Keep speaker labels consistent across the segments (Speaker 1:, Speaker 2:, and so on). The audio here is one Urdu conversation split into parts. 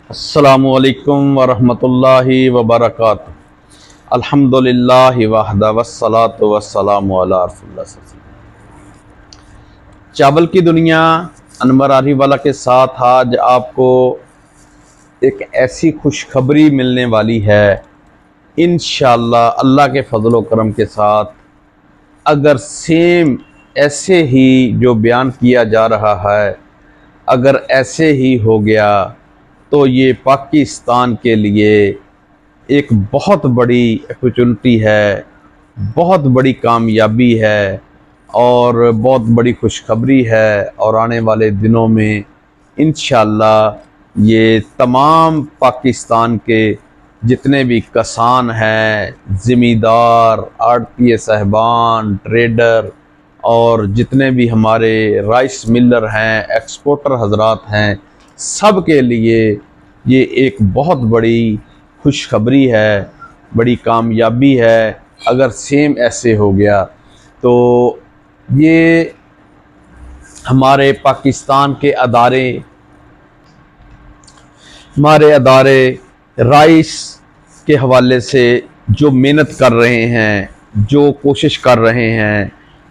Speaker 1: السلام علیکم ورحمۃ اللہ وبرکاتہ۔ الحمدللہ وحدہ والصلاۃ والسلام علی رسول اللہ صلی اللہ علیہ وسلم۔ چاول کی دنیا انور آری والا کے ساتھ آج آپ کو ایک ایسی خوشخبری ملنے والی ہے، انشاءاللہ اللہ کے فضل و کرم کے ساتھ اگر سیم ایسے ہی جو بیان کیا جا رہا ہے اگر ایسے ہی ہو گیا تو یہ پاکستان کے لیے ایک بہت بڑی اپرچونٹی ہے، بہت بڑی کامیابی ہے اور بہت بڑی خوشخبری ہے، اور آنے والے دنوں میں انشاءاللہ یہ تمام پاکستان کے جتنے بھی کسان ہیں، زمیندار، آڑتیے صاحبان، ٹریڈر اور جتنے بھی ہمارے رائس ملر ہیں، ایکسپورٹر حضرات ہیں، سب کے لیے یہ ایک بہت بڑی خوشخبری ہے، بڑی کامیابی ہے۔ اگر سیم ایسے ہو گیا تو یہ ہمارے پاکستان کے ادارے رائس کے حوالے سے جو محنت کر رہے ہیں، جو کوشش کر رہے ہیں،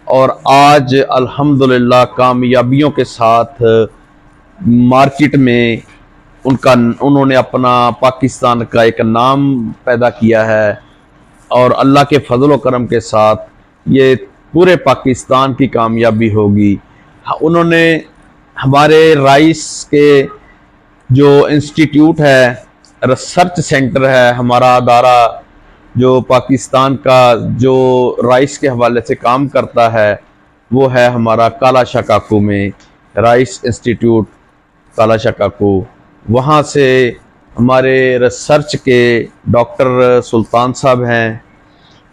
Speaker 1: اور آج الحمدللہ کامیابیوں کے ساتھ مارکیٹ میں انہوں نے اپنا پاکستان کا ایک نام پیدا کیا ہے، اور اللہ کے فضل و کرم کے ساتھ یہ پورے پاکستان کی کامیابی ہوگی۔ انہوں نے ہمارے رائس کے جو انسٹیٹیوٹ ہے، ریسرچ سینٹر ہے، ہمارا ادارہ جو پاکستان کا جو رائس کے حوالے سے کام کرتا ہے وہ ہے ہمارا کالا شکاکو میں رائس انسٹیٹیوٹ کالا شکاکو۔ وہاں سے ہمارے ریسرچ کے ڈاکٹر سلطان صاحب ہیں،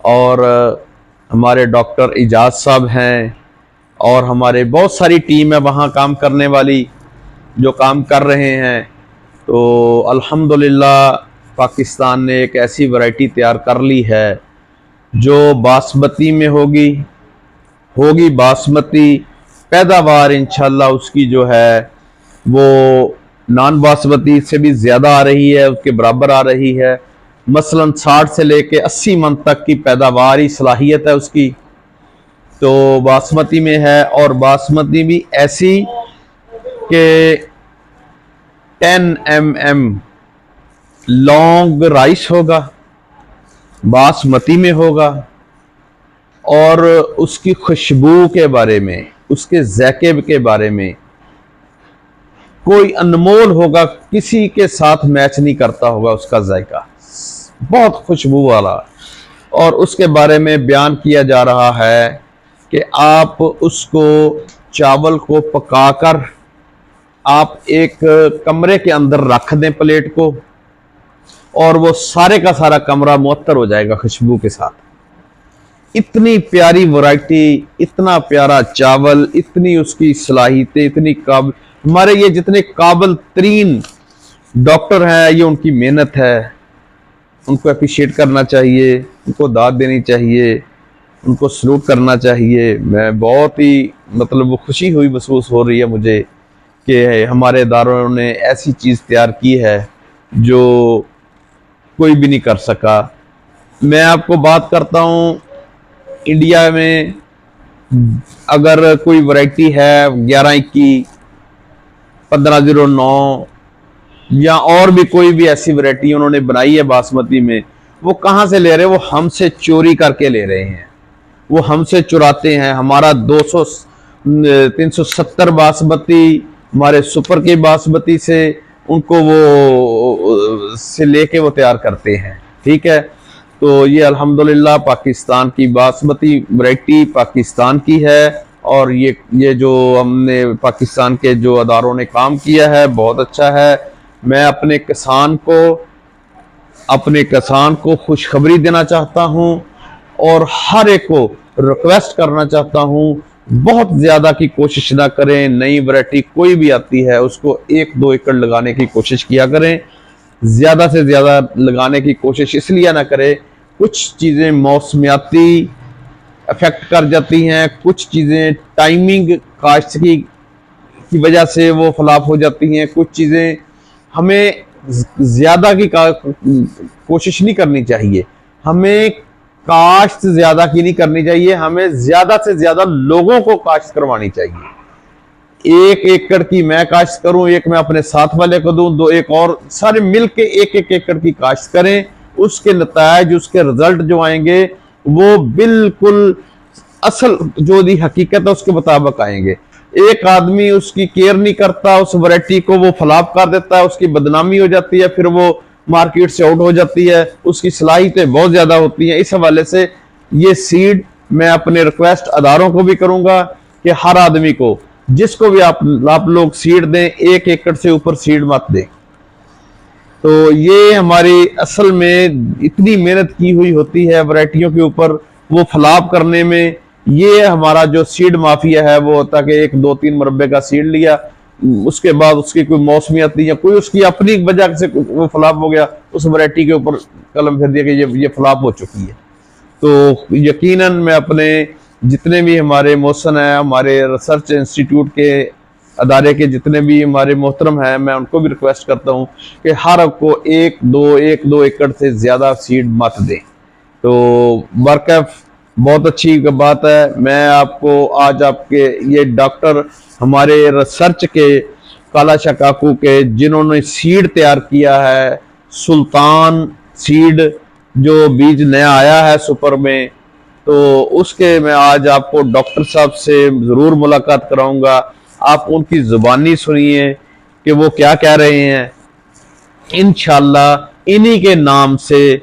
Speaker 1: اور ہمارے ڈاکٹر اعجاز صاحب ہیں، اور ہمارے بہت ساری ٹیم ہے وہاں کام کرنے والی جو کام کر رہے ہیں۔ تو الحمدللہ پاکستان نے ایک ایسی ورائٹی تیار کر لی ہے جو باسمتی میں ہوگی باسمتی پیداوار انشاءاللہ اس کی جو ہے وہ نان باسمتی سے بھی زیادہ آ رہی ہے، اس کے برابر آ رہی ہے۔ مثلا 60 سے لے کے 80 من تک کی پیداواری صلاحیت ہے اس کی، تو باسمتی میں ہے، اور باسمتی بھی ایسی کہ 10 mm لانگ رائس ہوگا، باسمتی میں ہوگا، اور اس کی خوشبو کے بارے میں، اس کے ذائقے کے بارے میں کوئی انمول ہوگا، کسی کے ساتھ میچ نہیں کرتا ہوگا اس کا ذائقہ، بہت خوشبو والا۔ اور اس کے بارے میں بیان کیا جا رہا ہے کہ آپ اس کو چاول کو پکا کر آپ ایک کمرے کے اندر رکھ دیں پلیٹ کو، اور وہ سارے کا سارا کمرہ معطر ہو جائے گا خوشبو کے ساتھ۔ اتنی پیاری ورائٹی، اتنا پیارا چاول، اتنی اس کی صلاحیتیں، اتنی قابل، ہمارے یہ جتنے قابل ترین ڈاکٹر ہیں یہ ان کی محنت ہے، ان کو اپریشیٹ کرنا چاہیے، ان کو داد دینی چاہیے، ان کو سلوٹ کرنا چاہیے۔ میں بہت ہی وہ خوشی ہوئی محسوس ہو رہی ہے مجھے کہ ہمارے اداروں نے ایسی چیز تیار کی ہے جو کوئی بھی نہیں کر سکا۔ میں آپ کو بات کرتا ہوں، انڈیا میں اگر کوئی ورائٹی ہے 1121، 1509 یا اور بھی کوئی بھی ایسی ورائٹی انہوں نے بنائی ہے باسمتی میں، وہ کہاں سے لے رہے ہیں؟ وہ ہم سے چوری کر کے لے رہے ہیں، وہ ہم سے چراتے ہیں۔ ہمارا 370 باسمتی ہمارے سپر کے باسمتی سے ان کو وہ سے لے کے وہ تیار کرتے ہیں، ٹھیک ہے؟ تو یہ الحمدللہ پاکستان کی باسمتی ورائٹی پاکستان کی ہے، اور یہ جو ہم نے پاکستان کے جو اداروں نے کام کیا ہے بہت اچھا ہے۔ میں اپنے کسان کو خوشخبری دینا چاہتا ہوں، اور ہر ایک کو ریکویسٹ کرنا چاہتا ہوں بہت زیادہ کی کوشش نہ کریں۔ نئی ورائٹی کوئی بھی آتی ہے اس کو 1-2 ایکڑ لگانے کی کوشش کیا کریں، زیادہ سے زیادہ لگانے کی کوشش اس لیے نہ کریں، کچھ چیزیں موسمیاتی افیکٹ کر جاتی ہیں، کچھ چیزیں ٹائمنگ کاشت کی وجہ سے وہ فلاپ ہو جاتی ہیں، کچھ چیزیں ہمیں زیادہ کی کوشش نہیں کرنی چاہیے، ہمیں کاشت زیادہ کی نہیں کرنی چاہیے، ہمیں زیادہ سے زیادہ لوگوں کو کاشت کروانی چاہیے۔ 1 ایکڑ کی میں کاشت کروں، ایک میں اپنے ساتھ والے کو دوں، 2 ایک اور، سارے مل کے 1 ایکڑ کی کاشت کریں، اس کے نتائج، اس کے رزلٹ جو آئیں گے وہ بالکل اصل جو دی حقیقت ہے اس کے مطابق آئیں گے۔ ایک آدمی اس کی کیئر نہیں کرتا، اس ویرائٹی کو وہ فلاپ کر دیتا ہے، اس کی بدنامی ہو جاتی ہے، پھر وہ مارکیٹ سے آؤٹ ہو جاتی ہے، اس کی صلاحیتیں بہت زیادہ ہوتی ہیں۔ اس حوالے سے یہ سیڈ میں اپنے ریکویسٹ اداروں کو بھی کروں گا کہ ہر آدمی کو، جس کو بھی آپ لوگ سیڈ دیں، 1 ایکڑ سے اوپر سیڈ مت دیں۔ تو یہ ہماری اصل میں اتنی محنت کی ہوئی ہوتی ہے ورائٹیوں کے اوپر، وہ فلاپ کرنے میں یہ ہمارا جو سیڈ مافیا ہے وہ ہوتا کہ 1 2 3 مربے کا سیڈ لیا، اس کے بعد اس کی کوئی موسمیت نہیں، یا کوئی اس کی اپنی وجہ سے وہ فلاپ ہو گیا، اس ورائٹی کے اوپر قلم پھیر دیا کہ یہ فلاپ ہو چکی ہے۔ تو یقیناً میں اپنے جتنے بھی ہمارے محسن ہیں، ہمارے ریسرچ انسٹیٹیوٹ کے ادارے کے جتنے بھی ہمارے محترم ہیں، میں ان کو بھی ریکویسٹ کرتا ہوں کہ ہر کو 1 2 ایکڑ سے زیادہ سیڈ مت دیں۔ تو برکف بہت اچھی بات ہے۔ میں آپ کو آج آپ کے یہ ڈاکٹر ہمارے ریسرچ کے کالا شاہ کاکو کے، جنہوں نے سیڈ تیار کیا ہے، سلطان سیڈ جو بیج نیا آیا ہے سپر میں، تو اس کے میں آج آپ کو ڈاکٹر صاحب سے ضرور ملاقات کراؤں گا۔ آپ ان کی زبانی سنیے کہ وہ کیا کہہ رہے ہیں۔ انشاءاللہ انہی کے نام سے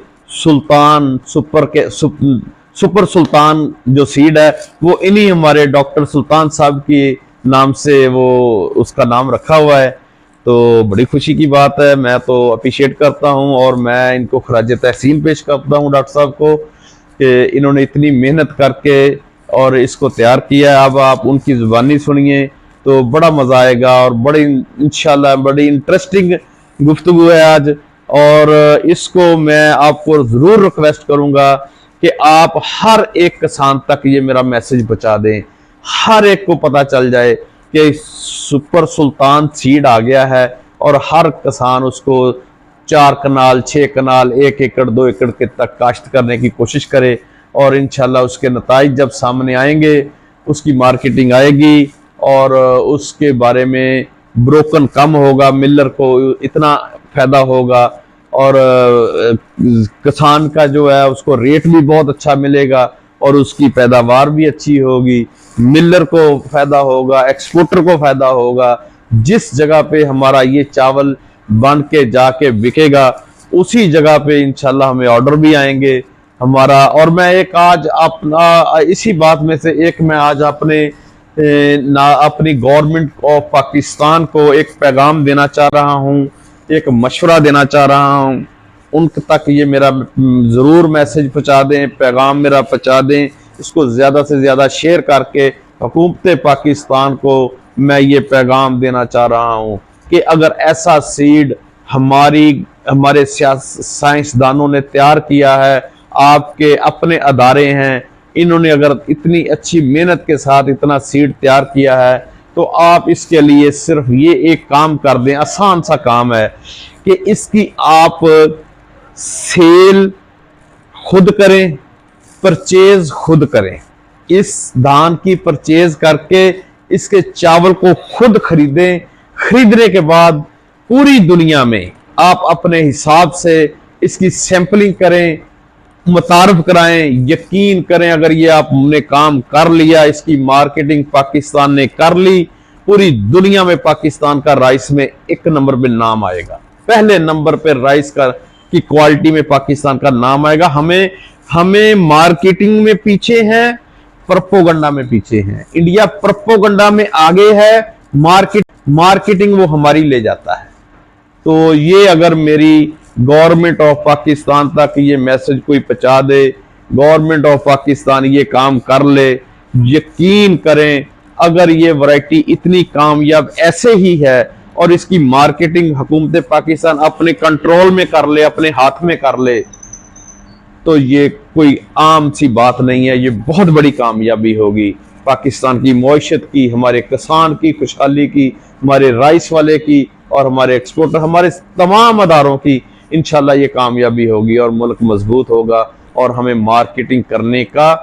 Speaker 1: سلطان سپر سلطان جو سیڈ ہے وہ انہی ہمارے ڈاکٹر سلطان صاحب کی نام سے وہ اس کا نام رکھا ہوا ہے۔ تو بڑی خوشی کی بات ہے، میں تو اپریشیٹ کرتا ہوں، اور میں ان کو خراج تحسین پیش کرتا ہوں ڈاکٹر صاحب کو کہ انہوں نے اتنی محنت کر کے اور اس کو تیار کیا ہے۔ اب آپ ان کی زبانی سنیے تو بڑا مزہ آئے گا، اور بڑی انشاءاللہ بڑی انٹرسٹنگ گفتگو ہے آج، اور اس کو میں آپ کو ضرور ریکویسٹ کروں گا کہ آپ ہر ایک کسان تک یہ میرا میسج پہنچا دیں، ہر ایک کو پتہ چل جائے کہ سپر سلطان سیڈ آ گیا ہے، اور ہر کسان اس کو 4 کنال 6 کنال 1 ایکڑ 2 ایکڑ کے تک کاشت کرنے کی کوشش کرے، اور انشاءاللہ اس کے نتائج جب سامنے آئیں گے، اس کی مارکیٹنگ آئے گی، اور اس کے بارے میں بروکن کم ہوگا، ملر کو اتنا فائدہ ہوگا، اور کسان کا جو ہے اس کو ریٹ بھی بہت اچھا ملے گا، اور اس کی پیداوار بھی اچھی ہوگی، ملر کو فائدہ ہوگا، ایکسپورٹر کو فائدہ ہوگا۔ جس جگہ پہ ہمارا یہ چاول بن کے جا کے بکے گا، اسی جگہ پہ انشاءاللہ ہمیں آرڈر بھی آئیں گے ہمارا۔ اور میں ایک آج اپنا اسی بات میں سے ایک میں آج اپنی گورنمنٹ آف پاکستان کو ایک پیغام دینا چاہ رہا ہوں، ایک مشورہ دینا چاہ رہا ہوں۔ ان تک یہ میرا ضرور میسج پہنچا دیں، پیغام میرا پہنچا دیں، اس کو زیادہ سے زیادہ شیئر کر کے حکومت پاکستان کو میں یہ پیغام دینا چاہ رہا ہوں کہ اگر ایسا سیڈ ہمارے سائنسدانوں نے تیار کیا ہے، آپ کے اپنے ادارے ہیں، انہوں نے اگر اتنی اچھی محنت کے ساتھ اتنا سیڈ تیار کیا ہے، تو آپ اس کے لیے صرف یہ ایک کام کر دیں، آسان سا کام ہے کہ اس کی آپ سیل خود کریں، پرچیز خود کریں۔ اس دھان کی پرچیز کر کے اس کے چاول کو خود خریدیں، خریدنے کے بعد پوری دنیا میں آپ اپنے حساب سے اس کی سیمپلنگ کریں، متعارف کرائیں۔ یقین کریں اگر یہ آپ نے کام کر لیا، اس کی مارکیٹنگ پاکستان نے کر لی، پوری دنیا میں پاکستان کا رائس میں 1 نمبر پہ نام آئے گا، پہلے نمبر پہ رائس کی کوالٹی میں پاکستان کا نام آئے گا۔ ہمیں مارکیٹنگ میں پیچھے ہیں، پروپوگنڈا میں پیچھے ہیں۔ انڈیا پروپوگنڈا میں آگے ہے، مارکیٹنگ وہ ہماری لے جاتا ہے۔ تو یہ اگر میری گورنمنٹ آف پاکستان تک یہ میسج کوئی پہنچا دے، گورنمنٹ آف پاکستان یہ کام کر لے، یقین کریں اگر یہ ورائٹی اتنی کامیاب ایسے ہی ہے اور اس کی مارکیٹنگ حکومت پاکستان اپنے کنٹرول میں کر لے، اپنے ہاتھ میں کر لے، تو یہ کوئی عام سی بات نہیں ہے، یہ بہت بڑی کامیابی ہوگی پاکستان کی معیشت کی، ہمارے کسان کی خوشحالی کی، ہمارے رائس والے کی اور ہمارے ایکسپورٹر، ہمارے تمام اداروں کی انشاءاللہ یہ کامیابی ہوگی اور ملک مضبوط ہوگا اور ہمیں مارکیٹنگ کرنے کا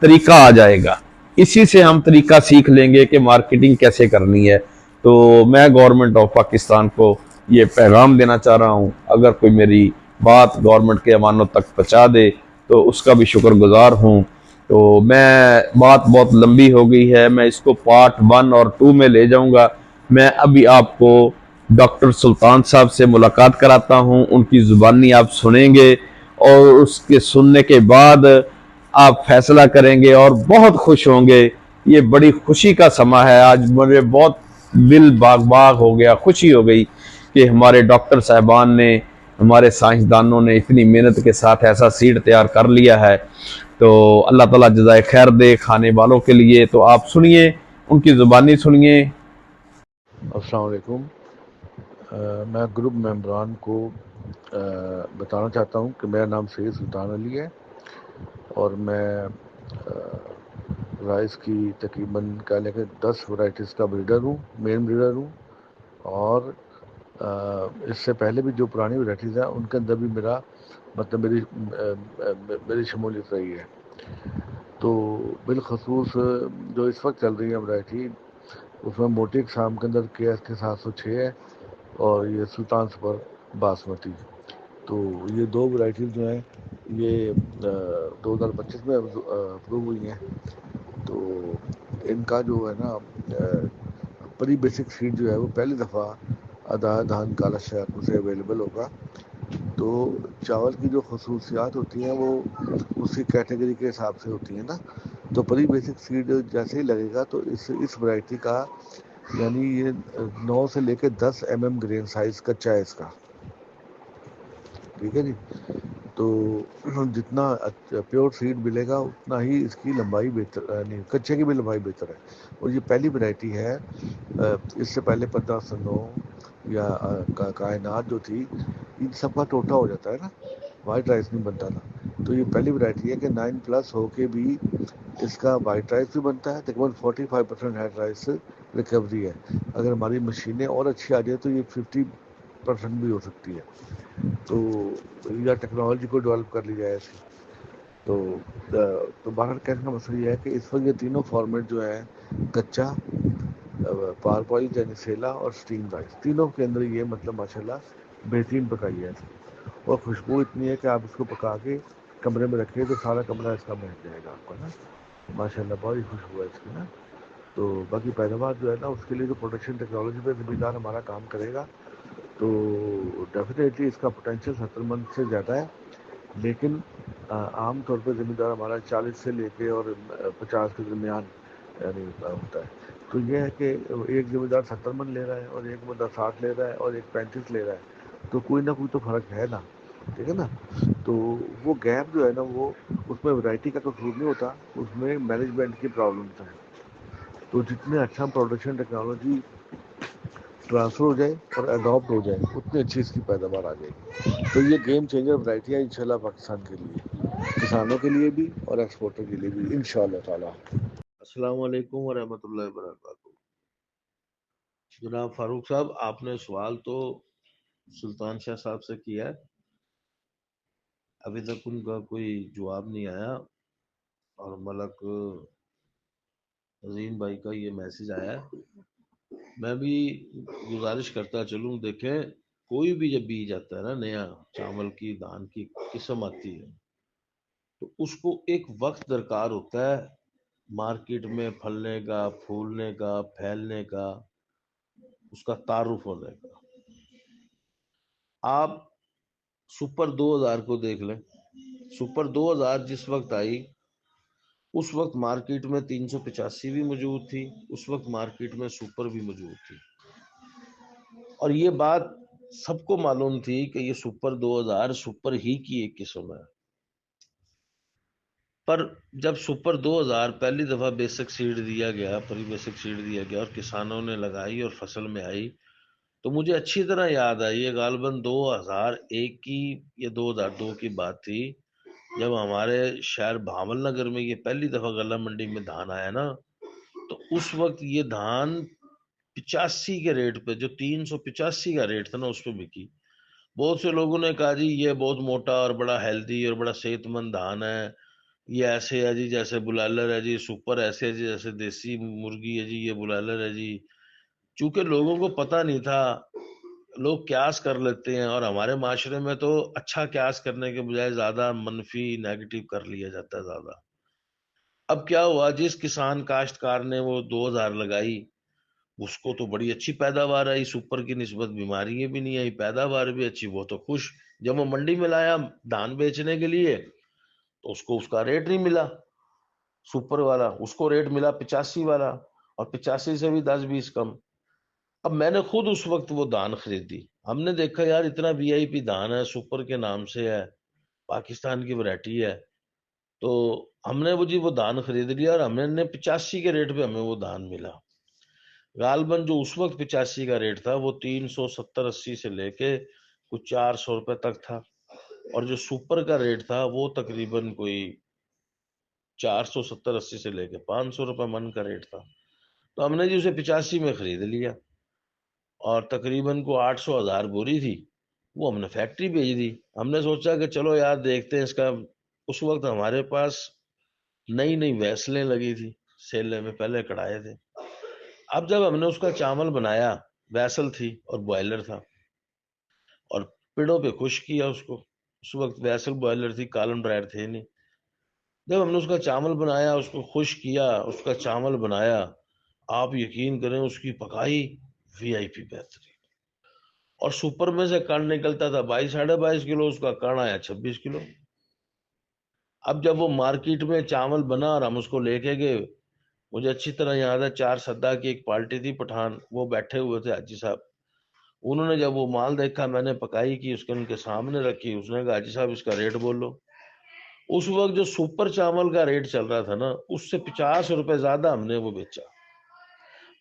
Speaker 1: طریقہ آ جائے گا. اسی سے ہم طریقہ سیکھ لیں گے کہ مارکیٹنگ کیسے کرنی ہے. تو میں گورنمنٹ آف پاکستان کو یہ پیغام دینا چاہ رہا ہوں، اگر کوئی میری بات گورنمنٹ کے ایوانوں تک پہنچا دے تو اس کا بھی شکر گزار ہوں. تو میں بات بہت لمبی ہو گئی ہے، میں اس کو پارٹ 1 اور 2 میں لے جاؤں گا. میں ابھی آپ کو ڈاکٹر سلطان صاحب سے ملاقات کراتا ہوں، ان کی زبانی آپ سنیں گے اور اس کے سننے کے بعد آپ فیصلہ کریں گے اور بہت خوش ہوں گے. یہ بڑی خوشی کا سما ہے. آج مجھے بہت دل باغ باغ ہو گیا، خوشی ہو گئی کہ ہمارے ڈاکٹر صاحبان نے، ہمارے سائنسدانوں نے اتنی محنت کے ساتھ ایسا سیڈ تیار کر لیا ہے. تو اللہ تعالیٰ جزائے خیر دے کھانے والوں کے لیے. تو آپ سنیے، ان کی زبانی سنیے.
Speaker 2: السلام علیکم. میں گروپ ممبران کو بتانا چاہتا ہوں کہ میرا نام سید سلطان علی ہے اور میں رائس کی تقریباً کہہ لیں کہ 10 ورائٹیز کا بریڈر ہوں، مین بریڈر ہوں. اور اس سے پہلے بھی جو پرانی ورائٹیز ہیں ان کے اندر بھی میرا مطلب میری شمولیت رہی ہے. تو بالخصوص جو اس وقت چل رہی ہے ورائٹی، اس میں موٹی اقسام کے اندر KSK 706 ہے اور یہ سلطان سپر باسمتی. تو یہ 2 ورائٹیز جو ہیں یہ 2025 میں اپروو ہوئی ہیں. تو ان کا جو ہے نا پری بیسک سیڈ جو ہے وہ پہلی دفعہ آدھا دھان کالا شہر سے اویلیبل ہوگا. تو چاول کی جو خصوصیات ہوتی ہیں وہ اسی کیٹیگری کے حساب سے ہوتی ہیں نا. تو پری بیسک سیڈ جیسے ہی لگے گا تو اس ورائٹی کا یعنی یہ 9 سے لے کے 10 mm گرین سائز کچا ہے اس کا. ٹھیک ہے جی. تو جتنا پیور سیڈ ملے گا اتنا ہی اس کی لمبائی بہتر، یعنی کچے کی بھی لمبائی بہتر ہے. اور یہ پہلی ورائٹی ہے. اس سے پہلے 1509 یا کائنات جو تھی ان سب کا ٹوٹا ہو جاتا ہے نا، وائٹ رائس نہیں بنتا تھا. تو یہ پہلی ورائٹی ہے کہ 9+ ہو کے بھی اس کا وائٹ رائس بھی بنتا ہے. تقریباً 45% ہیڈ رائس ریکوری ہے. اگر ہماری مشینیں اور اچھی آ جائے تو یہ 50% بھی ہو سکتی ہے. تو یا ٹیکنالوجی کو ڈیولپ کر لی جائے ایسی. تو باہر کہنے کا مسئلہ یہ ہے کہ اس وقت یہ تینوں فارمیٹ جو ہیں کچا، پاربوائل یعنی سیلا اور اسٹیم رائس، تینوں کے اندر یہ مطلب ماشاءاللہ بہترین پکائی ہے. اور خوشبو اتنی ہے کہ آپ اس کو پکا کے کمرے میں رکھیں تو سارا کمرہ اس کا مہک جائے گا آپ کا نا. ماشاءاللہ بہت ہی خوشبو ہے اس کی نا. تو باقی پیداوار جو ہے نا اس کے لیے جو پروڈکشن ٹیکنالوجی پہ ذمہ دار ہمارا کام کرے گا تو ڈیفینیٹلی اس کا پوٹینشیل 70 من سے زیادہ ہے. لیکن عام طور پہ ذمہ دار ہمارا 40 سے لے کے اور 50 کے درمیان یعنی ہوتا ہے. تو یہ ہے کہ ایک ذمہ دار 70 من لے رہا ہے اور ایک بندہ 60 لے رہا ہے اور ایک 35 لے رہا ہے. تو کوئی نہ کوئی تو فرق ہے نا. ٹھیک ہے نا. تو وہ گیپ جو ہے نا وہ اس میں ورائٹی کا قصور نہیں ہوتا، اس میں مینجمنٹ کی پرابلمس ہیں. تو جتنے اچھا پروڈکشن ٹیکنالوجی ٹرانسفر ہو جائے اور اڈاپٹ ہو جائے اتنی اچھی اس کی پیداوار آ جائے گی. تو یہ گیم چینجر ورائٹیاں انشاءاللہ پاکستان کے لیے، کسانوں کے لیے بھی اور ایکسپورٹر کے لیے بھی انشاءاللہ تعالی.
Speaker 3: السلام علیکم ورحمۃ اللہ وبرکاتہ. جناب فاروق صاحب، آپ نے سوال تو سلطان شاہ صاحب سے کیا ہے، ابھی تک ان کا کوئی جواب نہیں آیا. اور ملک عظیم بھائی کا یہ میسج آیا ہے. میں بھی گزارش کرتا چلوں، دیکھیں کوئی بھی جب بیج آتا ہے نا، نیا چاول کی دان کی قسم آتی ہے تو اس کو ایک وقت درکار ہوتا ہے مارکیٹ میں پھلنے کا، پھولنے کا، پھیلنے کا، اس کا تعارف ہونے کا. آپ سپر 2000 کو دیکھ لیں. سپر 2000 جس وقت آئی اس وقت مارکیٹ میں 385 بھی موجود تھی، اس وقت مارکیٹ میں سپر بھی موجود تھی. اور یہ بات سب کو معلوم تھی کہ یہ سپر 2000 سپر ہی کی ایک قسم ہے. پر جب سپر 2000 پہلی دفعہ بیسک سیڈ دیا گیا، پری بیسک سیڈ دیا گیا اور کسانوں نے لگائی اور فصل میں آئی، تو مجھے اچھی طرح یاد آئی، یہ غالباً 2001 کی یا 2002 کی بات تھی، جب ہمارے شہر بھاول نگر میں یہ پہلی دفعہ غلہ منڈی میں دھان آیا نا، تو اس وقت یہ دھان 85 کے ریٹ پہ، جو 385 کا ریٹ تھا نا اس پہ بکی۔ بہت سے لوگوں نے کہا جی یہ بہت موٹا اور بڑا ہیلدی اور بڑا صحت مند دھان ہے، یہ ایسے ہے جی جیسے بلالر ہے جی، سپر ایسے ہے جی جیسے دیسی مرغی ہے جی، یہ بلالر ہے جی۔ چونکہ لوگوں کو پتہ نہیں تھا، لوگ قیاس کر لیتے ہیں، اور ہمارے معاشرے میں تو اچھا قیاس کرنے کے بجائے زیادہ منفی نیگیٹو کر لیا جاتا ہے زیادہ۔ اب کیا ہوا، جس کسان کاشتکار نے وہ 2000 لگائی اس کو تو بڑی اچھی پیداوار آئی، سپر کی نسبت بیماریاں بھی نہیں آئی، پیداوار بھی اچھی، وہ تو خوش۔ جب وہ منڈی میں لایا دھان بیچنے کے لیے تو اس کو اس کا ریٹ نہیں ملا، سپر والا اس کو ریٹ ملا 85 والا، اور 85 سے بھی 10-20 کم۔ اب میں نے خود اس وقت وہ دھان خریدی، ہم نے دیکھا یار اتنا وی آئی پی دھان ہے، سپر کے نام سے ہے، پاکستان کی ویرائٹی ہے، تو ہم نے وہ دھان خرید لیا، اور ہم نے 85 کے ریٹ پہ ہمیں وہ دھان ملا۔ غالباً جو اس وقت 85 کا ریٹ تھا وہ 370-80 سے لے کے کچھ 400 روپے تک تھا، اور جو سپر کا ریٹ تھا وہ تقریباً کوئی 470-80 سے لے کے 500 روپے من کا ریٹ تھا۔ تو ہم نے جی اسے 85 میں خرید لیا، اور تقریباً کو 800-1000 بوری تھی، وہ ہم نے فیکٹری بھیج دی۔ ہم نے سوچا کہ چلو یار دیکھتے ہیں اس کا، اس وقت ہمارے پاس نئی نئی ویسلیں لگی تھی سیلے میں، پہلے کڑھائے تھے۔ اب جب ہم نے اس کا چاول بنایا، ویسل تھی اور بوائلر تھا، اور پیڑوں پہ خشک کیا اس کو، اس وقت ویسل بوائلر تھی، کالم ڈرائر تھے نہیں۔ جب ہم نے اس کا چاول بنایا، اس کو خشک کیا، اس کا چاول بنایا، آپ یقین کریں اس کی پکائی وی آئی پی بہترین، اور سپر میں سے کڑ نکلتا تھا 22-22.5 کلو، اس کا کڑ آیا 26 کلو۔ اب جب وہ مارکیٹ میں چاول بنا اور ہم اس کو لے کے گئے، مجھے اچھی طرح یاد ہے 4 سدا کی ایک پارٹی تھی پٹھان، وہ بیٹھے ہوئے تھے حاجی صاحب، انہوں نے جب وہ مال دیکھا، میں نے پکائی کی اس کے ان کے سامنے رکھی، اس نے کہا حاجی صاحب اس کا ریٹ بولو۔ اس وقت جو سپر چاول کا ریٹ چل رہا تھا نا، اس سے 50 روپے زیادہ ہم نے وہ بیچا۔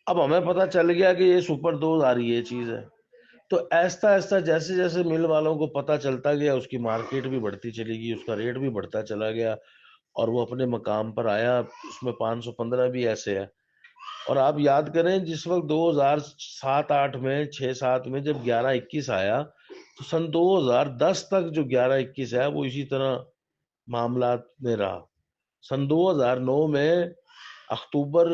Speaker 3: اب ہمیں پتا چل گیا کہ یہ سپر 2000 یہ چیز ہے، تو ایسا ایسا جیسے جیسے مل والوں کو پتا چلتا گیا، اس کی مارکیٹ بھی بڑھتی چلی گئی، اس کا ریٹ بھی بڑھتا چلا گیا، اور وہ اپنے مقام پر آیا۔ اس میں 515 بھی ایسے ہے۔ اور آپ یاد کریں جس وقت 2007-8 میں 6-7 میں جب 11-21 آیا، تو سن 2010 تک جو 11-21 ہے وہ اسی طرح معاملات میں رہا۔ سن 2009 میں اکتوبر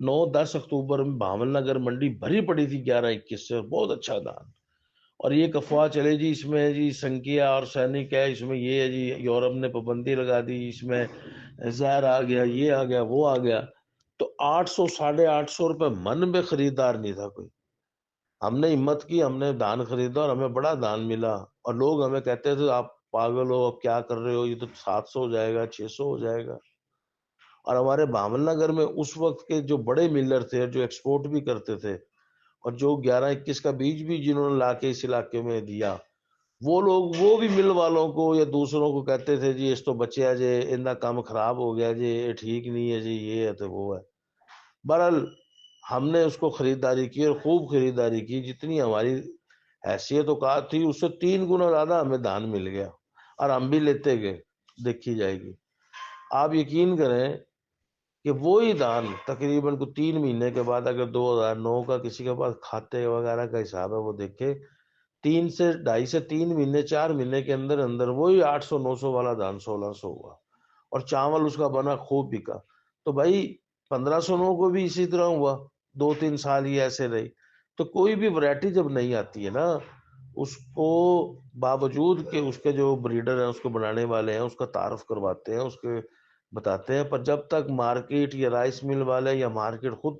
Speaker 3: 9-10 اکتوبر میں بھاول نگر منڈی بھری پڑی تھی 11-21 سے، بہت اچھا دان۔ اور یہ ایک افواہ چلے جی اس میں جی سنکیا اور سینک ہے، اس میں یہ ہے جی یورپ نے پابندی لگا دی، اس میں زہر آ گیا، یہ آ گیا، وہ آ گیا، تو 800-850 روپے من میں خریدار نہیں تھا کوئی۔ ہم نے ہمت کی، ہم نے دان خریدا اور ہمیں بڑا دان ملا، اور لوگ ہمیں کہتے تھے آپ پاگل ہو، اب کیا کر رہے ہو، یہ تو 700 ہو جائے گا، 600 ہو جائے گا۔ اور ہمارے بھاول نگر میں اس وقت کے جو بڑے ملر تھے جو ایکسپورٹ بھی کرتے تھے، اور جو 11-21 کا بیج بھی جنہوں نے لا کے اس علاقے میں دیا، وہ لوگ وہ بھی مل والوں کو یا دوسروں کو کہتے تھے جی اس تو بچیا جے، ان کا کام خراب ہو گیا جی، یہ ٹھیک نہیں ہے جی، یہ ہے تو وہ ہے۔ بہرحال ہم نے اس کو خریداری کی، اور خوب خریداری کی، جتنی ہماری حیثیت اوقات تھی اس سے 3 گنا زیادہ ہمیں دان مل گیا، اور ہم بھی لیتے گئے، دیکھی جائے گی۔ آپ یقین کریں کہ وہی دان تقریباً کو 3 مہینے کے بعد، اگر 2009 کا کسی کے پاس کھاتے وغیرہ کا حساب ہے وہ دیکھے، 3 مہینے 4 مہینے کے اندر اندر وہی 800-900 والا دان 1600 ہوا، اور چاول اس کا بنا خوب بکا۔ تو بھائی 1509 کو بھی اسی طرح ہوا، 2-3 سال ہی ایسے رہی۔ تو کوئی بھی ورائٹی جب نہیں آتی ہے نا، اس کو باوجود کہ اس کے جو بریڈر ہیں، اس کو بنانے والے ہیں، اس کا تعارف کرواتے ہیں، اس کے بتاتے ہیں، پر جب تک مارکیٹ یا رائس مل والے یا مارکیٹ خود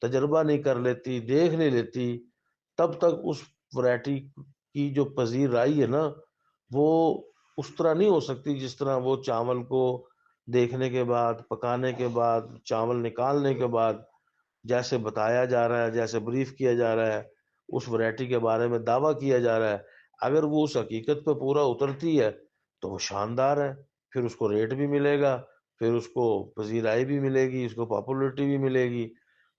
Speaker 3: تجربہ نہیں کر لیتی، دیکھ نہیں لیتی، تب تک اس ورائٹی کی جو پذیرائی ہے نا، وہ اس طرح نہیں ہو سکتی جس طرح وہ چاول کو دیکھنے کے بعد، پکانے کے بعد، چاول نکالنے کے بعد جیسے بتایا جا رہا ہے، جیسے بریف کیا جا رہا ہے، اس ورائٹی کے بارے میں دعویٰ کیا جا رہا ہے، اگر وہ اس حقیقت پہ پورا اترتی ہے تو وہ شاندار ہے، پھر اس کو ریٹ بھی ملے گا، پھر اس کو پذیرائی بھی ملے گی، اس کو پاپولرٹی بھی ملے گی۔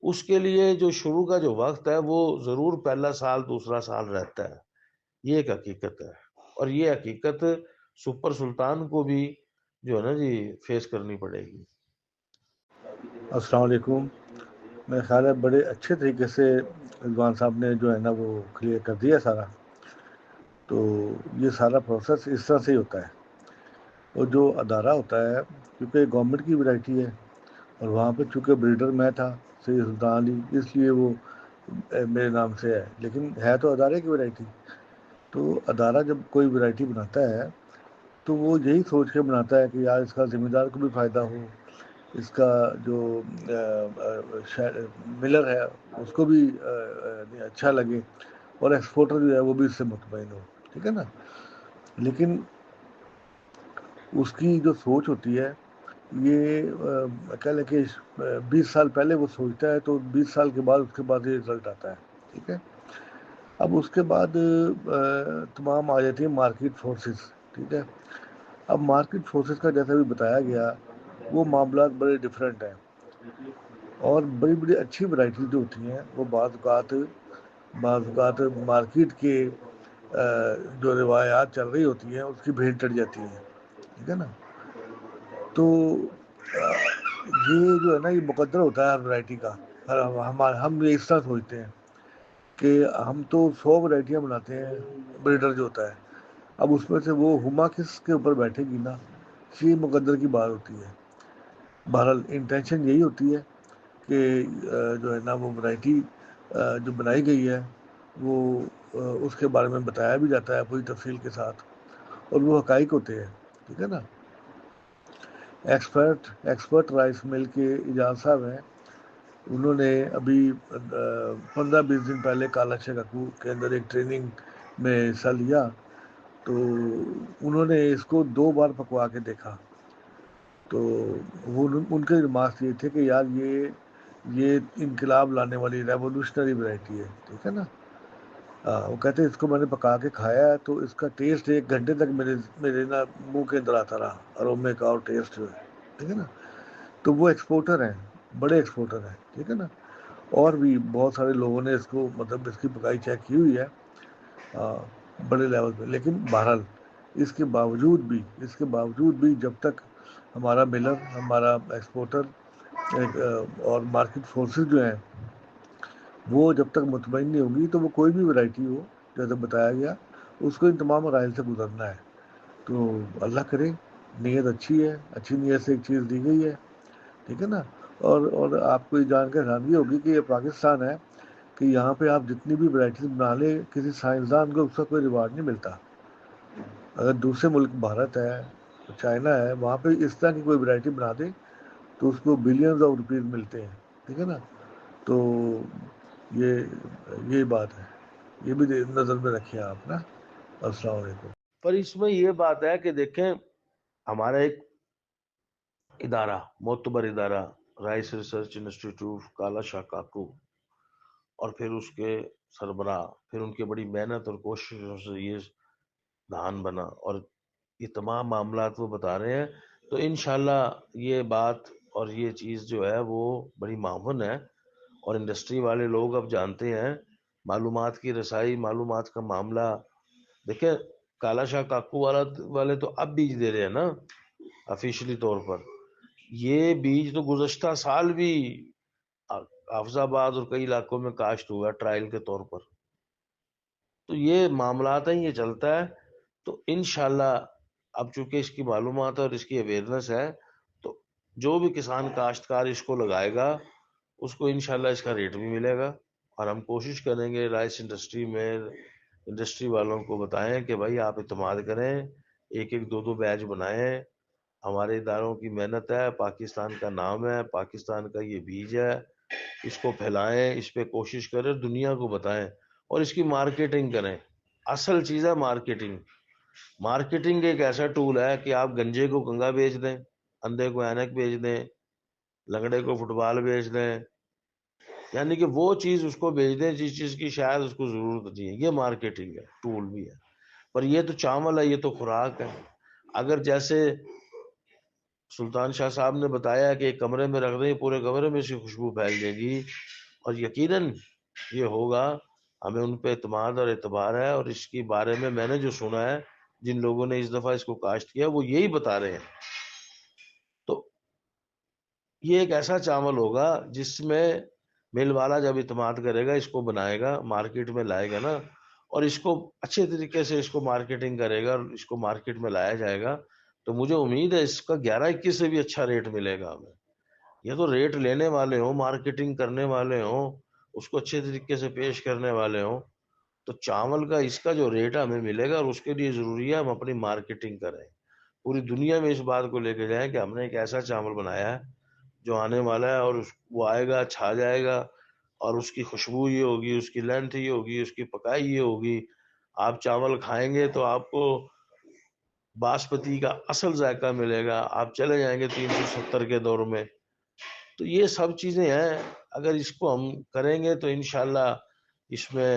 Speaker 3: اس کے لیے جو شروع کا جو وقت ہے وہ ضرور پہلا سال دوسرا سال رہتا ہے، یہ ایک حقیقت ہے، اور یہ حقیقت سپر سلطان کو بھی جو ہے نا جی فیس کرنی پڑے گی۔
Speaker 2: السلام علیکم۔ میرے خیال ہے بڑے اچھے طریقے سے رضوان صاحب نے جو ہے نا وہ کلیئر کر دیا سارا. تو یہ سارا پروسیس اس طرح سے ہی ہوتا ہے. اور جو ادارہ ہوتا ہے کیونکہ گورنمنٹ کی ورائٹی ہے اور وہاں پہ چونکہ بریڈر میں تھا سید سلطان علی اس لیے وہ میرے نام سے ہے، لیکن ہے تو ادارے کی ورائٹی. تو ادارہ جب کوئی ورائٹی بناتا ہے تو وہ یہی سوچ کے بناتا ہے کہ یار اس کا ذمہ دار کو بھی فائدہ ہو، اس کا جو ملر ہے اس کو بھی اچھا لگے، اور ایکسپورٹر جو ہے وہ بھی اس سے مطمئن ہو. ٹھیک ہے نا. لیکن اس کی جو سوچ ہوتی ہے یہ کہہ لیں کہ 20 سال پہلے وہ سوچتا ہے تو 20 سال کے بعد اس کے بعد یہ رزلٹ آتا ہے. ٹھیک ہے. اب اس کے بعد تمام آ جاتی ہیں مارکیٹ فورسز. ٹھیک ہے. اب مارکیٹ فورسز کا جیسا بھی بتایا گیا وہ معاملات بڑے ڈفرینٹ ہیں، اور بڑی بڑی اچھی ورائٹیز جو ہوتی ہیں وہ بعض اوقات مارکیٹ کے جو روایات چل رہی ہوتی ہیں اس کی بھیڑ چڑھ جاتی ہیں. ٹھیک ہے نا. تو یہ جو ہے نا یہ مقدر ہوتا ہے ہر ورائٹی کا. ہم یہ اس طرح سوچتے ہیں کہ ہم تو 100 ورائٹیاں بناتے ہیں، بریڈر جو ہوتا ہے اب اس میں سے وہ ہما کس کے اوپر بیٹھے گی نا، یہ مقدر کی بات ہوتی ہے. بہرحال انٹینشن یہی ہوتی ہے کہ جو ہے نا وہ ورائٹی جو بنائی گئی ہے وہ اس کے بارے میں بتایا بھی جاتا ہے پوری تفصیل کے ساتھ، اور وہ حقائق ہوتے ہیں. ٹھیک ہے نا. ایکسپرٹ رائس مل کے ایجاز صاحب ہیں، انہوں نے ابھی 15-20 دن پہلے کالا شکاکو کے اندر ایک ٹریننگ میں حصہ لیا. تو انہوں نے اس کو 2 بار پکوا کے دیکھا. تو وہ ان کے ریمارکس یہ تھے کہ یار یہ انقلاب لانے والی ریولیوشنری ورائٹی ہے. ٹھیک ہے نا. وہ کہتے ہیں اس کو میں نے پکا کے کھایا ہے تو اس کا ٹیسٹ 1 گھنٹے تک میرے نا منہ کے اندر آتا رہا، ارومے کا اور ٹیسٹ جو ہے. ٹھیک ہے نا. تو وہ ایکسپورٹر ہیں، بڑے ایکسپورٹر ہیں. ٹھیک ہے نا. اور بھی بہت سارے لوگوں نے اس کو مطلب اس کی پکائی چیک کی ہوئی ہے بڑے لیول پہ. لیکن بہرحال اس کے باوجود بھی جب تک ہمارا ملر، ہمارا ایکسپورٹر اور مارکیٹ فورسز جو ہیں وہ جب تک مطمئن نہیں ہوگی تو وہ کوئی بھی ورائٹی ہو جیسے بتایا گیا اس کو ان تمام مراحل سے گزرنا ہے. تو اللہ کرے، نیت اچھی ہے، اچھی نیت سے ایک چیز دی گئی ہے. ٹھیک ہے نا. اور آپ کو یہ جان کے حیرانگی ہوگی کہ یہ پاکستان ہے کہ یہاں پہ آپ جتنی بھی ورائٹیز بنا لیں کسی سائنسدان کو اس کا کوئی ریوارڈ نہیں ملتا. اگر دوسرے ملک بھارت ہے، چائنا ہے، وہاں پہ اس طرح کی کوئی ورائٹی بنا دے تو اس کو بلینز آف روپیز ملتے ہیں. ٹھیک ہے نا. تو یہ بات ہے، یہ بھی نظر میں رکھیں آپ نا. السلام علیکم.
Speaker 3: پر اس میں یہ بات ہے کہ دیکھیں ہمارا ایک ادارہ، معتبر ادارہ، رائس ریسرچ انسٹیٹیوٹ کالا شکاکو، اور پھر اس کے سربراہ، پھر ان کی بڑی محنت اور کوششوں سے یہ دھان بنا، اور یہ تمام معاملات وہ بتا رہے ہیں. تو انشاءاللہ یہ بات اور یہ چیز جو ہے وہ بڑی معاون ہے. اور انڈسٹری والے لوگ اب جانتے ہیں معلومات کی رسائی، معلومات کا معاملہ. دیکھیں کالا شاہ کاکو والے تو اب بیج دے رہے ہیں نا آفیشلی طور پر. یہ بیج تو گزشتہ سال بھی حافظ آباد اور کئی علاقوں میں کاشت ہوا ٹرائل کے طور پر. تو یہ معاملات ہیں، یہ چلتا ہے. تو انشاءاللہ اب چونکہ اس کی معلومات اور اس کی اویئرنیس ہے تو جو بھی کسان کاشتکار اس کو لگائے گا اس کو انشاءاللہ اس کا ریٹ بھی ملے گا. اور ہم کوشش کریں گے رائس انڈسٹری میں انڈسٹری والوں کو بتائیں کہ بھائی آپ اعتماد کریں، 1-2 بیچ بنائیں. ہمارے اداروں کی محنت ہے، پاکستان کا نام ہے، پاکستان کا یہ بیج ہے، اس کو پھیلائیں، اس پہ کوشش کریں، دنیا کو بتائیں اور اس کی مارکیٹنگ کریں. اصل چیز ہے مارکیٹنگ. مارکیٹنگ ایک ایسا ٹول ہے کہ آپ گنجے کو گنگا بیچ دیں، اندھے کو اینک بیچ دیں، لنگڑے کو فٹ بال بیچ دیں، یعنی کہ وہ چیز اس کو بیچ دیں جس چیز کی شاید اس کو ضرورت نہیں ہے. یہ مارکیٹنگ ہے، ٹول بھی ہے. پر یہ تو چاول ہے، یہ تو خوراک ہے. اگر جیسے سلطان شاہ صاحب نے بتایا کہ ایک کمرے میں رکھ دیں پورے کمرے میں سے خوشبو پھیل جائے گی، اور یقیناً یہ ہوگا. ہمیں ان پہ اعتماد اور اعتبار ہے. اور اس کے بارے میں نے جو سنا ہے جن لوگوں نے اس دفعہ اس کو کاشت کیا وہ یہی بتا رہے ہیں. تو یہ ایک ایسا چاول ہوگا جس میں مل والا جب اعتماد کرے گا، اس کو بنائے گا، مارکیٹ میں لائے گا نا، اور اس کو اچھے طریقے سے اس کو مارکیٹنگ کرے گا اور اس کو مارکیٹ میں لایا جائے گا، تو مجھے امید ہے اس کا 11-21 سے بھی اچھا ریٹ ملے گا ہمیں۔ یہ تو ریٹ لینے والے ہوں، مارکیٹنگ کرنے والے ہوں، اس کو اچھے طریقے سے پیش کرنے والے ہوں، تو چاول کا اس کا جو ریٹ ہمیں ملے گا، اور اس کے لیے ضروری ہے ہم اپنی مارکیٹنگ کریں، پوری دنیا میں اس بات کو لے کے جائیں کہ ہم نے ایک ایسا چاول بنایا ہے جو آنے والا ہے، اور وہ آئے گا، چھا جائے گا، اور اس کی خوشبو یہ ہوگی، اس کی لینتھ یہ ہوگی، اس کی پکائی یہ ہوگی، آپ چاول کھائیں گے تو آپ کو باسمتی کا اصل ذائقہ ملے گا، آپ چلے جائیں گے 370 کے دور میں۔ تو یہ سب چیزیں ہیں، اگر اس کو ہم کریں گے تو انشاءاللہ اس میں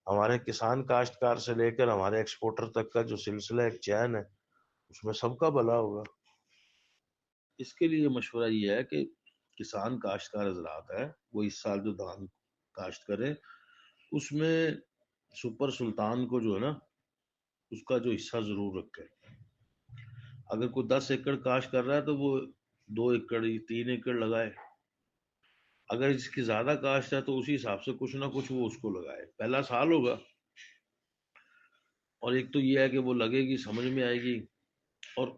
Speaker 3: ہمارے کسان کاشتکار سے لے کر ہمارے ایکسپورٹر تک کا جو سلسلہ ایک چین ہے، اس میں سب کا بھلا ہوگا۔ اس کے لیے مشورہ یہ ہے کہ کسان کاشتکار حضرات ہے، وہ اس سال جو دھان کاشت کرے، اس میں سپر سلطان کو جو ہے نا، اس کا جو حصہ ضرور رکھے۔ اگر کوئی 10 ایکڑ کاشت کر رہا ہے تو وہ 2 ایکڑ 3 ایکڑ لگائے، اگر اس کی زیادہ کاشت ہے تو اسی حساب سے کچھ نہ کچھ وہ اس کو لگائے، پہلا سال ہوگا، اور ایک تو یہ ہے کہ وہ لگے گی، سمجھ میں آئے گی، اور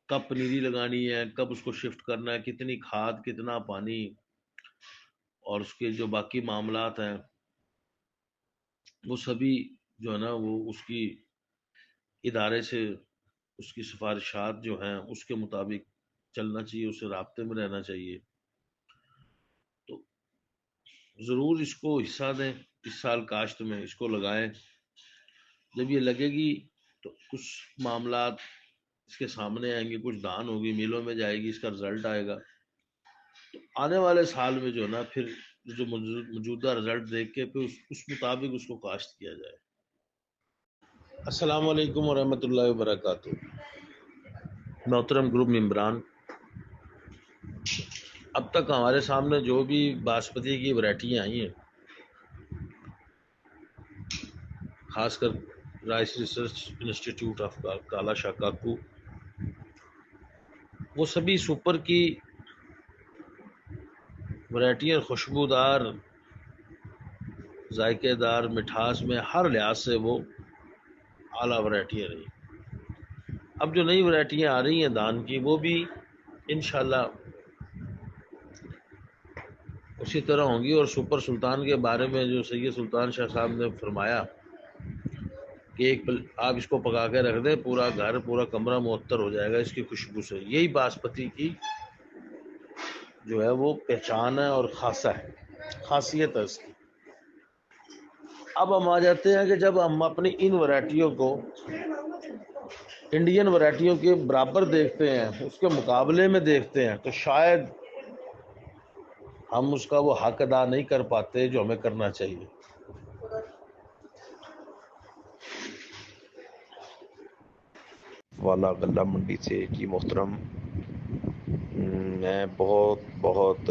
Speaker 3: کب پنیری لگانی ہے، کب اس کو شفٹ کرنا ہے، کتنی کھاد، کتنا پانی، اور اس کے جو باقی معاملات ہیں وہ سبھی جو ہے نا وہ اس کی ادارے سے اس کی سفارشات جو ہیں اس کے مطابق چلنا چاہیے، اس سے رابطے میں رہنا چاہیے۔ تو ضرور اس کو حصہ دیں، اس سال کاشت میں اس کو لگائیں، جب یہ لگے گی تو کچھ معاملات اس کے سامنے آئیں گے، کچھ دھان ہوگی، میلوں میں جائے گی، اس کا رزلٹ آئے گا، تو آنے والے سال میں جو ہے نا پھر جو موجودہ رزلٹ دیکھ کے پھر اس مطابق اس کو کاشت کیا جائے۔ السلام علیکم ورحمۃ اللہ وبرکاتہ۔ محترم گروپ ممبران، اب تک ہمارے سامنے جو بھی باسمتی کی ورائٹیاں آئی ہیں، خاص کر رائس ریسرچ انسٹیٹیوٹ آف کالا شاہ کاکو، وہ سبھی سپر کی ورائٹیاں خوشبودار، ذائقے دار، مٹھاس میں ہر لحاظ سے وہ اعلیٰ ورائٹیاں رہی۔ اب جو نئی ورائٹیاں آ رہی ہیں دھان کی، وہ بھی انشاءاللہ اسی طرح ہوں گی، اور سپر سلطان کے بارے میں جو سید سلطان شاہ صاحب نے فرمایا کہ آپ اس کو پکا کے رکھ دیں، پورا گھر، پورا کمرہ معطر ہو جائے گا اس کی خوشبو سے، یہی باسمتی کی جو ہے وہ پہچان ہے اور خاصیت ہے اس کی۔ اب ہم آ جاتے ہیں کہ جب ہم اپنی ان ورائٹیوں کو انڈین ورائٹیوں کے برابر دیکھتے ہیں، اس کے مقابلے میں دیکھتے ہیں، تو شاید ہم اس کا وہ حق ادا نہیں کر پاتے جو ہمیں کرنا چاہیے۔
Speaker 4: والا غلہ منڈی سے جی محترم، میں بہت بہت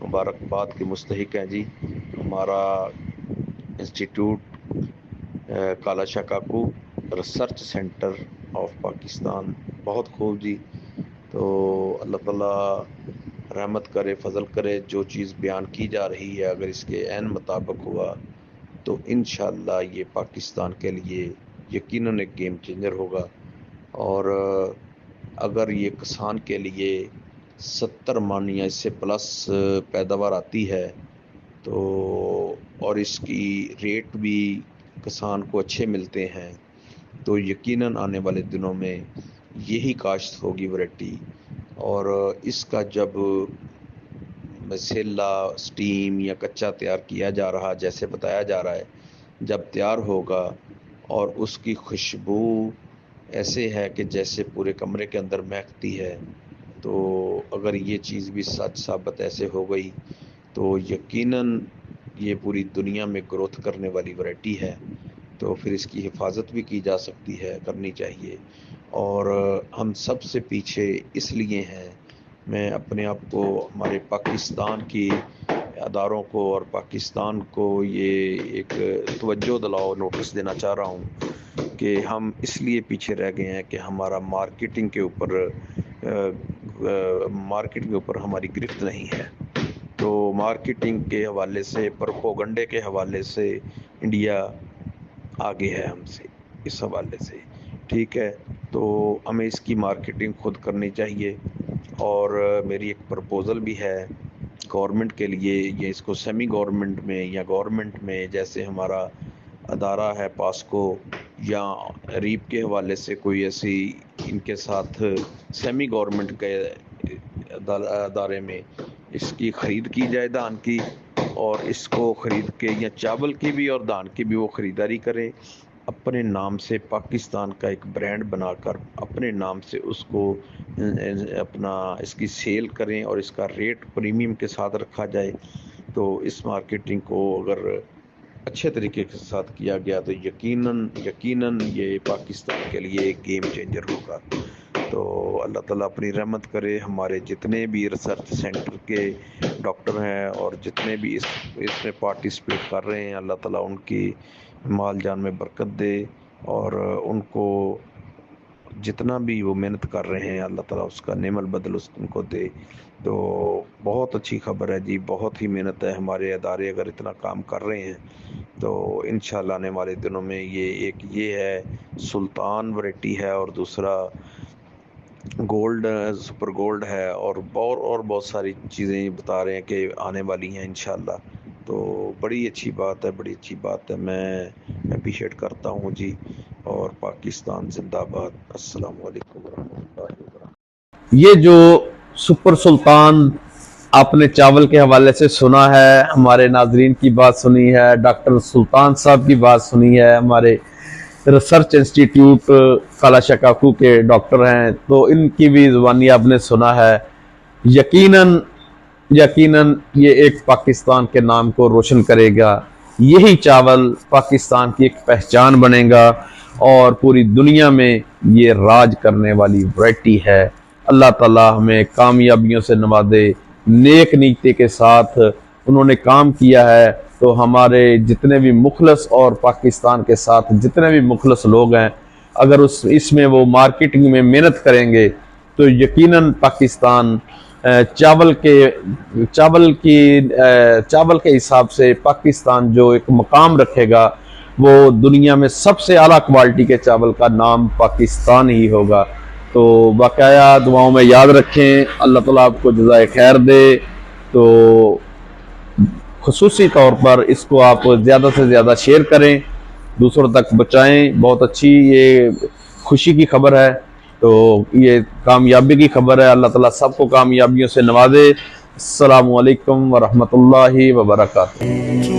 Speaker 4: مبارکباد کے مستحق ہیں جی۔ ہمارا institute Kala Shah Kaku research centre of Pakistan بہت خوب جی۔ تو اللہ تعالیٰ رحمت کرے، فضل کرے، جو چیز بیان کی جا رہی ہے اگر اس کے عین مطابق ہوا تو انشاءاللہ یہ پاکستان کے لیے یقیناً ایک گیم چینجر ہوگا، اور اگر یہ کسان کے لیے 70 من یا اس سے پلس پیداوار آتی ہے تو، اور اس کی ریٹ بھی کسان کو اچھے ملتے ہیں، تو یقیناً آنے والے دنوں میں یہی کاشت ہوگی ورائٹی، اور اس کا جب مسیلا سٹیم یا کچا تیار کیا جا رہا جیسے بتایا جا رہا ہے، جب تیار ہوگا اور اس کی خوشبو ایسے ہے کہ جیسے پورے کمرے کے اندر مہکتی ہے، تو اگر یہ چیز بھی سچ ثابت ایسے ہو گئی تو یقیناً یہ پوری دنیا میں گروتھ کرنے والی ورائٹی ہے، تو پھر اس کی حفاظت بھی کی جا سکتی ہے، کرنی چاہیے۔ اور ہم سب سے پیچھے اس لیے ہیں، میں اپنے آپ کو، ہمارے پاکستان کی اداروں کو اور پاکستان کو یہ ایک توجہ دلاؤ نوٹس دینا چاہ رہا ہوں کہ ہم اس لیے پیچھے رہ گئے ہیں کہ ہمارا مارکیٹنگ کے اوپر ہماری گرفت نہیں ہے۔ تو تو مارکیٹنگ کے حوالے سے، پروپوگنڈے کے حوالے سے انڈیا آگے ہے ہم سے اس حوالے سے، ٹھیک ہے. تو ہمیں اس کی مارکیٹنگ خود کرنی چاہیے. اور میری ایک پرپوزل بھی ہے گورنمنٹ کے لیے، یا اس کو سیمی گورنمنٹ میں یا گورنمنٹ میں، جیسے ہمارا ادارہ ہے پاسکو یا ریپ کے حوالے سے کوئی ایسی ان کے ساتھ سیمی گورنمنٹ کے ادارے میں اس کی خرید کی جائے دھان کی، اور اس کو خرید کے، یا چاول کی بھی اور دھان کی بھی وہ خریداری کرے، اپنے نام سے پاکستان کا ایک برانڈ بنا کر اپنے نام سے اس کو اپنا اس کی سیل کریں، اور اس کا ریٹ پریمیم کے ساتھ رکھا جائے. تو اس مارکیٹنگ کو اگر اچھے طریقے کے ساتھ کیا گیا تو یقیناً یہ پاکستان کے لیے ایک گیم چینجر ہوگا. تو اللہ تعالیٰ اپنی رحمت کرے، ہمارے جتنے بھی ریسرچ سینٹر کے ڈاکٹر ہیں اور جتنے بھی اس میں پارٹیسپیٹ کر رہے ہیں، اللہ تعالیٰ ان کی مال جان میں برکت دے، اور ان کو جتنا بھی وہ محنت کر رہے ہیں اللہ تعالیٰ اس کا نعم البدل ان کو دے. تو بہت اچھی خبر ہے جی، بہت ہی محنت ہے. ہمارے ادارے اگر اتنا کام کر رہے ہیں تو انشاءاللہ آنے والے دنوں میں یہ ہے سلطان ویرائٹی ہے، اور دوسرا گولڈ سپر گولڈ ہے، اور بہت ساری چیزیں بتا رہے ہیں کہ آنے والی ہیں انشاءاللہ. تو بڑی اچھی بات ہے، میں اپریشیٹ کرتا ہوں جی. اور پاکستان زندہ باد. السلام علیکم ورحمۃ اللہ وبرکاتہ.
Speaker 1: یہ جو سپر سلطان آپ نے چاول کے حوالے سے سنا ہے، ہمارے ناظرین کی بات سنی ہے، ڈاکٹر سلطان صاحب کی بات سنی ہے، ہمارے ریسرچ انسٹیٹیوٹ کالا شکاکو کے ڈاکٹر ہیں، تو ان کی بھی زبانی آپ نے سنا ہے. یقیناً یہ ایک پاکستان کے نام کو روشن کرے گا. یہی چاول پاکستان کی ایک پہچان بنے گا، اور پوری دنیا میں یہ راج کرنے والی ورائٹی ہے. اللہ تعالیٰ ہمیں کامیابیوں سے نوازے. نیک نیتی کے ساتھ انہوں نے کام کیا ہے، تو ہمارے جتنے بھی مخلص اور پاکستان کے ساتھ جتنے بھی مخلص لوگ ہیں، اگر اس میں وہ مارکیٹنگ میں محنت کریں گے تو یقیناً پاکستان چاول کے حساب سے پاکستان جو ایک مقام رکھے گا، وہ دنیا میں سب سے اعلیٰ کوالٹی کے چاول کا نام پاکستان ہی ہوگا. تو باقاعدہ دعاؤں میں یاد رکھیں. اللہ تعالیٰ آپ کو جزائے خیر دے. تو خصوصی طور پر اس کو آپ زیادہ سے زیادہ شیئر کریں، دوسروں تک بچائیں. بہت اچھی یہ خوشی کی خبر ہے، تو یہ کامیابی کی خبر ہے. اللہ تعالیٰ سب کو کامیابیوں سے نوازے. السلام علیکم ورحمۃ اللہ وبرکاتہ.